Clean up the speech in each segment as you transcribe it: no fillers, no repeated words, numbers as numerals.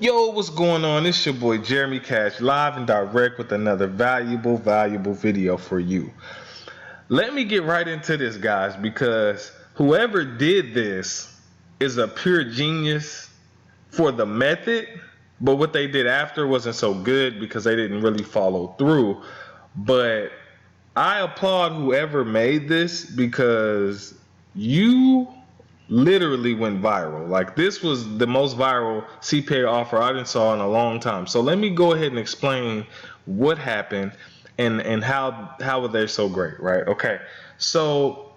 Yo, what's going on? It's your boy Jeremy Cash, live and direct with another valuable video for you. Let me get right into this, guys, because whoever did this is a pure genius for the method, but what they did after wasn't so good because they didn't really follow through. But I applaud whoever made this because you literally went viral. Like, this was the most viral CPA offer I didn't saw in a long time. So let me go ahead and explain what happened and how were they so great, right? Okay, so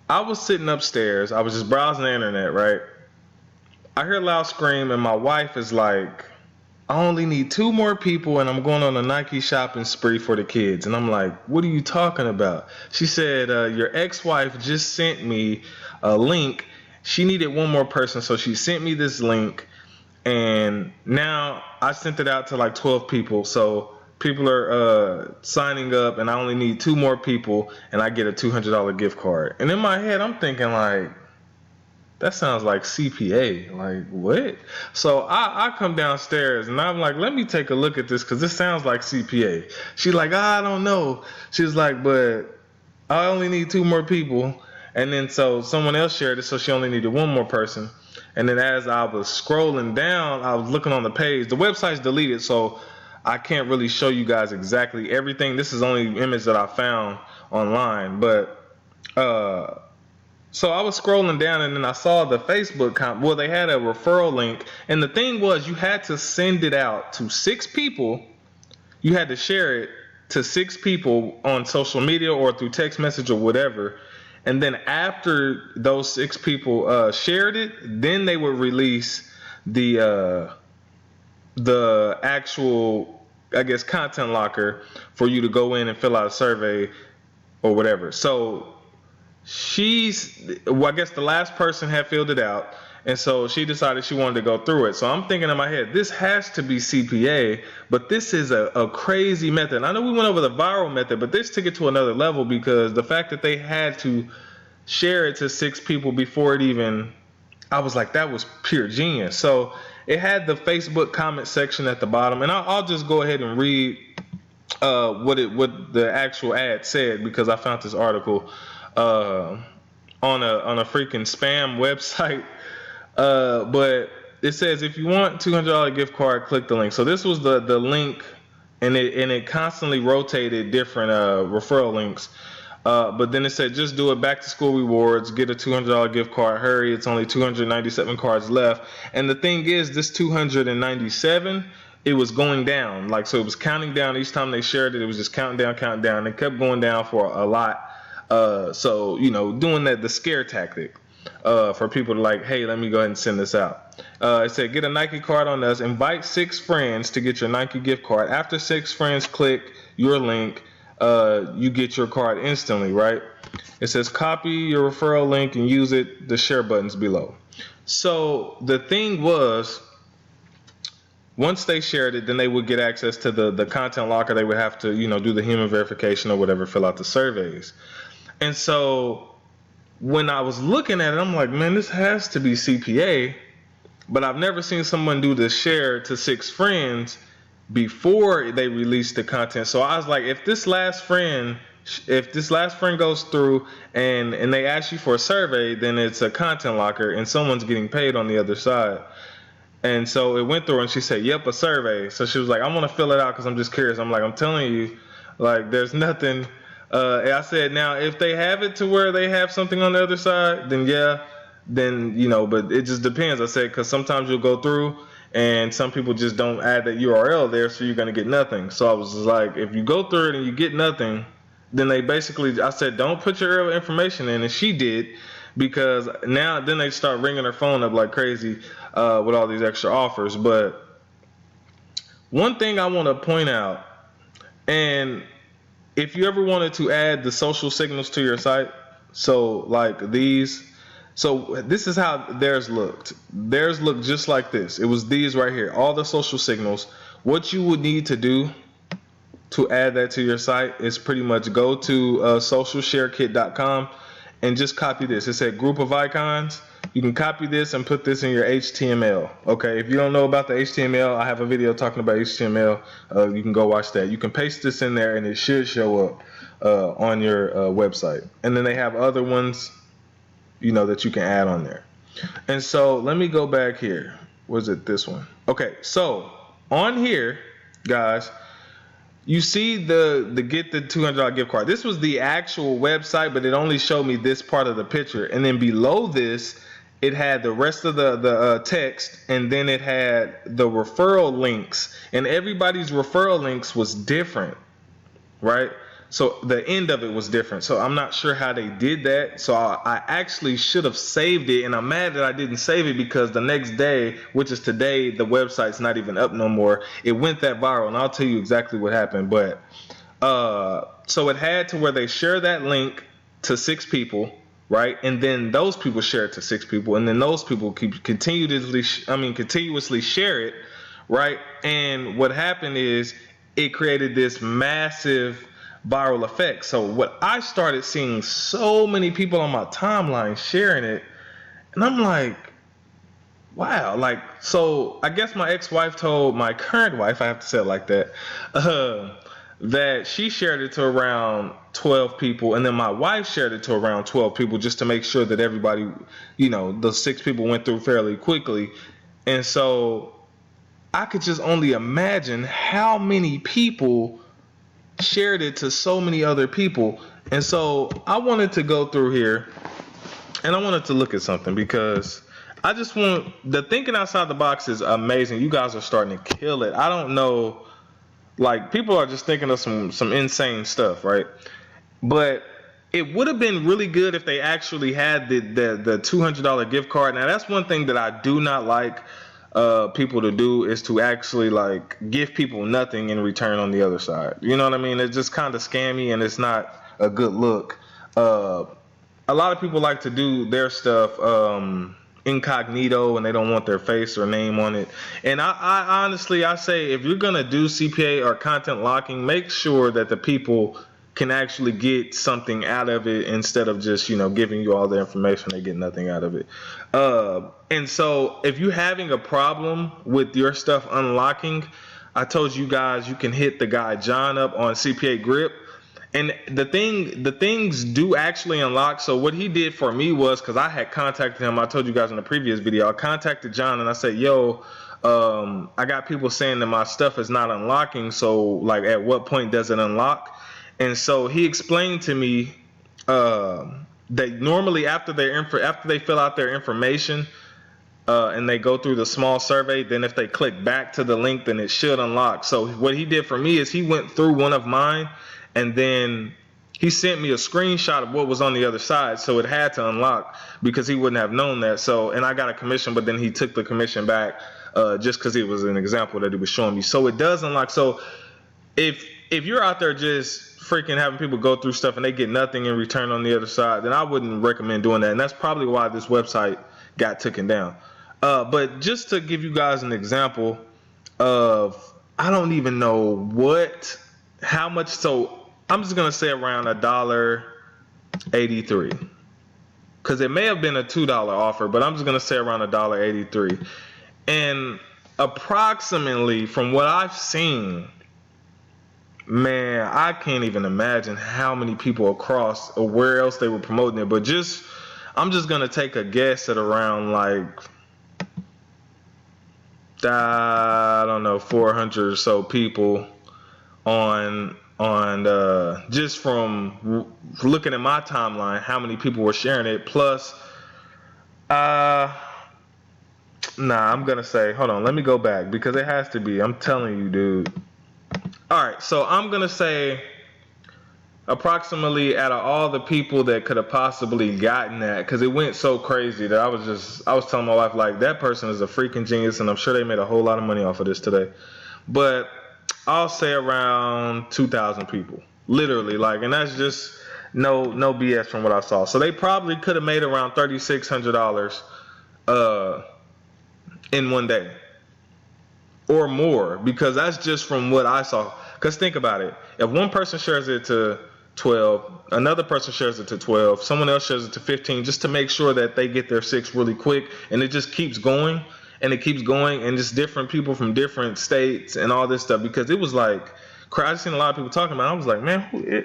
I was sitting upstairs, I was just browsing the internet, right? I hear a loud scream and my wife is like, I only need 2 more people and I'm going on a Nike shopping spree for the kids. And I'm like, what are you talking about? She said, your ex-wife just sent me a link. She needed 1 more person, so she sent me this link, and now I sent it out to like 12 people. So people are signing up, and I only need 2 more people, and I get a $200 gift card. And in my head, I'm thinking like, that sounds like CPA. Like, what? So I come downstairs and I'm like, let me take a look at this because this sounds like CPA. She's like, I don't know. She's like, but I only need 2 more people. And then so someone else shared it, so she only needed 1 more person. And then as I was scrolling down, I was looking on the page. The website's deleted, so I can't really show you guys exactly everything. This is only image that I found online. But so I was scrolling down and then I saw the Facebook well, they had a referral link. And the thing was, you had to send it out to 6 people. You had to share it to 6 people on social media or through text message or whatever. And then after those 6 people shared it, then they would release the actual, I guess, content locker for you to go in and fill out a survey or whatever. So I guess the last person had filled it out, and so she decided she wanted to go through it. So I'm thinking in my head, this has to be CPA, but this is a crazy method. I know we went over the viral method, but this took it to another level because the fact that they had to share it to 6 people before it even, I was like, that was pure genius. So it had the Facebook comment section at the bottom, and I'll just go ahead and read what the actual ad said because I found this article on a freaking spam website. But it says, if you want $200 gift card, click the link. So this was the link, and it constantly rotated different referral links. But then it said, just do it, back to school rewards, get a $200 gift card, hurry, it's only 297 cards left. And the thing is, this 297, it was going down. Like, so it was counting down each time they shared it. It was just counting down. It kept going down for a lot. So, you know, doing the scare tactic for people to like, hey, let me go ahead and send this out. It said, get a Nike card on us, invite 6 friends to get your Nike gift card. After 6 friends click your link, you get your card instantly, right? It says, copy your referral link and use it, the share buttons below. So the thing was, once they shared it, then they would get access to the content locker. They would have to, you know, do the human verification or whatever, fill out the surveys. And so when I was looking at it, I'm like, man, this has to be CPA, but I've never seen someone do the share to 6 friends before they release the content. So I was like, if this last friend goes through and they ask you for a survey, then it's a content locker and someone's getting paid on the other side. And so it went through and she said, yep, a survey. So she was like, I want to fill it out because I'm just curious. I'm like, I'm telling you, like, there's nothing. I said, now, if they have it to where they have something on the other side, then yeah, then, you know, but it just depends. I said, because sometimes you'll go through and some people just don't add that URL there, so you're going to get nothing. So I was just like, if you go through it and you get nothing, then they basically, I said, don't put your information in. And she did, because now then they start ringing her phone up like crazy with all these extra offers. But one thing I want to point out, and if you ever wanted to add the social signals to your site, so like these, so this is how theirs looked. Theirs looked just like this. It was these right here, all the social signals. What you would need to do to add that to your site is pretty much go to socialsharekit.com and just copy this. It said group of icons. You can copy this and put this in your HTML. Okay, if you don't know about the HTML, I have a video talking about HTML. You can go watch that. You can paste this in there and it should show up on your website. And then they have other ones, you know, that you can add on there. And so let me go back here. Was it this one? Okay, so on here, guys, you see the get the $200 gift card. This was the actual website, but it only showed me this part of the picture. And then below this, it had the rest of the text, and then it had the referral links. And everybody's referral links was different, right? So the end of it was different. So I'm not sure how they did that. So I actually should have saved it, and I'm mad that I didn't save it because the next day, which is today, the website's not even up no more. It went that viral, and I'll tell you exactly what happened. But so it had to where they share that link to 6 people, right? And then those people share it to 6 people, and then those people continuously share it, right? And what happened is it created this massive viral effect. So what I started seeing so many people on my timeline sharing it, and I'm like, wow, like, so I guess my ex-wife told my current wife, I have to say it like that, that she shared it to around 12 people, and then my wife shared it to around 12 people just to make sure that everybody, you know, the 6 people went through fairly quickly. And so I could just only imagine how many people shared it to so many other people. And so I wanted to go through here and I wanted to look at something because I just want, the thinking outside the box is amazing. You guys are starting to kill it. I don't know, like, people are just thinking of some insane stuff, right? But it would have been really good if they actually had the $200 gift card. Now that's one thing that I do not like people to do, is to actually like give people nothing in return on the other side. You know what I mean? It's just kind of scammy and it's not a good look. A lot of people like to do their stuff incognito and they don't want their face or name on it. And I honestly, I say, if you're gonna do CPA or content locking, make sure that the people can actually get something out of it instead of just, you know, giving you all the information. They get nothing out of it. And so if you're having a problem with your stuff unlocking, I told you guys you can hit the guy John up on CPAGRIP. And the things do actually unlock. So what he did for me was, because I had contacted him, I told you guys in the previous video, I contacted John and I said, yo, I got people saying that my stuff is not unlocking. So like, at what point does it unlock? And so he explained to me that normally after they fill out their information and they go through the small survey, then if they click back to the link, then it should unlock. So what he did for me is he went through one of mine and then he sent me a screenshot of what was on the other side. So it had to unlock because he wouldn't have known that. So, and I got a commission, but then he took the commission back just because it was an example that he was showing me. So it does unlock. So if you're out there just freaking having people go through stuff and they get nothing in return on the other side, then I wouldn't recommend doing that. And that's probably why this website got taken down. But just to give you guys an example of, I don't even know how much. So I'm just going to say around $1.83 because it may have been a $2 offer, but I'm just going to say around $1.83. And approximately from what I've seen, man, I can't even imagine how many people across or where else they were promoting it. But I'm just going to take a guess at around like, I don't know, 400 or so people on just from looking at my timeline, how many people were sharing it. Plus, I'm going to say, hold on, let me go back because it has to be, I'm telling you, dude. All right, so I'm going to say approximately out of all the people that could have possibly gotten that, because it went so crazy that I was telling my wife, like, that person is a freaking genius, and I'm sure they made a whole lot of money off of this today. But I'll say around 2,000 people, literally, like, and that's just no BS from what I saw. So they probably could have made around $3,600 in one day or more, because that's just from what I saw. Because think about it, if one person shares it to 12. Another person shares it to 12. Someone else shares it to 15, just to make sure that they get their 6 really quick. And it just keeps going, and it keeps going, and just different people from different states and all this stuff. Because it was like, I've seen a lot of people talking about it. I was like, man,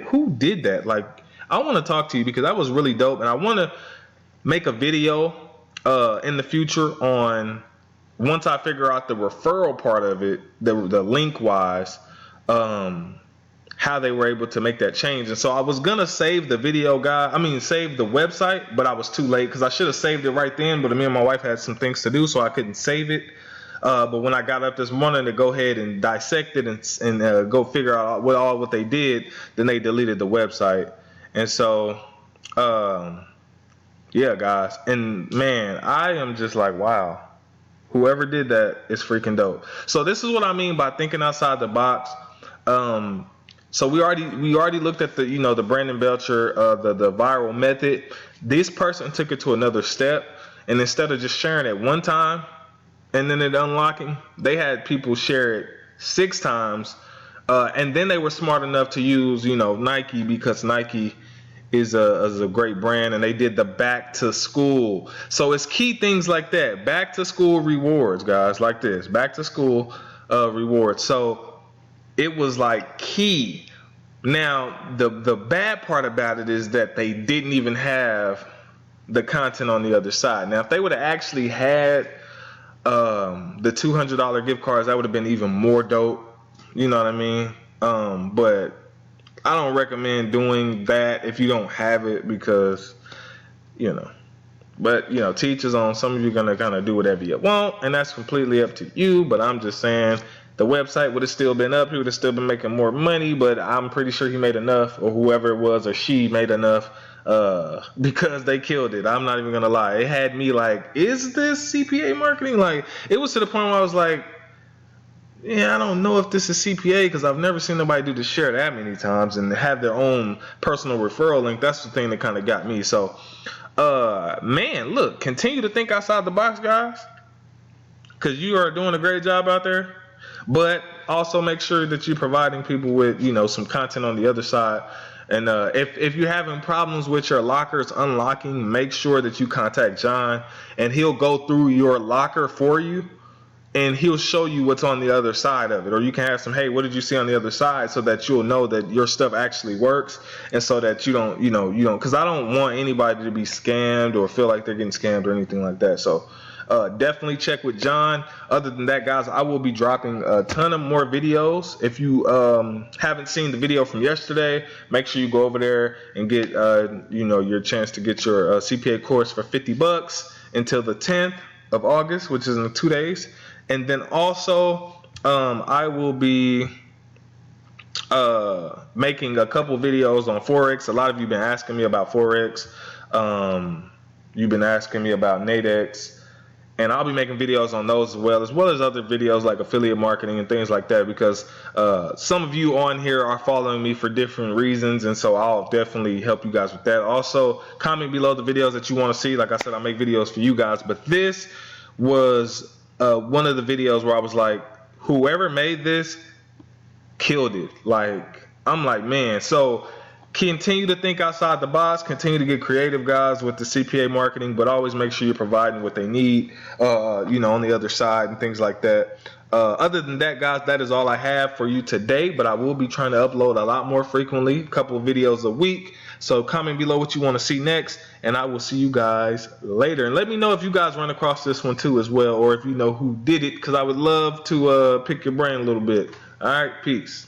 who did that? Like, I want to talk to you because that was really dope, and I want to make a video in the future on, once I figure out the referral part of it, the link wise, how they were able to make that change. And so I was gonna save the video save the website, but I was too late because I should have saved it right then, but me and my wife had some things to do, so I couldn't save it. But when I got up this morning to go ahead and dissect it and go figure out what they did, then they deleted the website. And so yeah, guys, and man, I am just like, wow, whoever did that is freaking dope. So this is what I mean by thinking outside the box. So we already looked at the the Brandon Belcher the viral method. This person took it to another step, and instead of just sharing it one time and then it unlocking, they had people share it 6 times, and then they were smart enough to use Nike, because Nike is a great brand, and they did the back to school. So it's key things like that, back to school rewards, guys, like this, back to school rewards. So it was like key. Now the bad part about it is that they didn't even have the content on the other side. Now if they would have actually had the $200 gift cards, that would have been even more dope, you know what I mean? But I don't recommend doing that if you don't have it, because but teachers on, some of you are gonna kind of do whatever you want, and that's completely up to you. But I'm just saying, the website would have still been up, he would have still been making more money, but I'm pretty sure he made enough, or whoever it was, or she made enough, because they killed it. I'm not even gonna lie, it had me like, is this CPA marketing? Like, it was to the point where I was like, yeah, I don't know if this is CPA, because I've never seen nobody do the share that many times and have their own personal referral link. That's the thing that kind of got me. So, man, look, continue to think outside the box, guys, because you are doing a great job out there. But also make sure that you're providing people with, some content on the other side. And if you're having problems with your lockers unlocking, make sure that you contact John, and he'll go through your locker for you, and he'll show you what's on the other side of it. Or you can ask him, hey, what did you see on the other side, so that you'll know that your stuff actually works, and so that you don't, because I don't want anybody to be scammed or feel like they're getting scammed or anything like that. So definitely check with John. Other than that, guys, I will be dropping a ton of more videos. If you haven't seen the video from yesterday, make sure you go over there and get your chance to get your CPA course for $50 until the 10th of August, which is in 2 days. And then also I will be making a couple videos on Forex. A lot of you have been asking me about Forex. You've been asking me about Nadex. And I'll be making videos on those as well as other videos like affiliate marketing and things like that, because some of you on here are following me for different reasons, and so I'll definitely help you guys with that. Also, comment below the videos that you want to see. Like I said, I make videos for you guys, but this was one of the videos where I was like, whoever made this killed it. Like, I'm like, man. So continue to think outside the box, continue to get creative, guys, with the CPA marketing, but always make sure you're providing what they need, on the other side and things like that. Other than that, guys, that is all I have for you today, but I will be trying to upload a lot more frequently, a couple of videos a week. So comment below what you want to see next, and I will see you guys later. And let me know if you guys run across this one too as well, or if you know who did it, because I would love to pick your brain a little bit. All right, peace.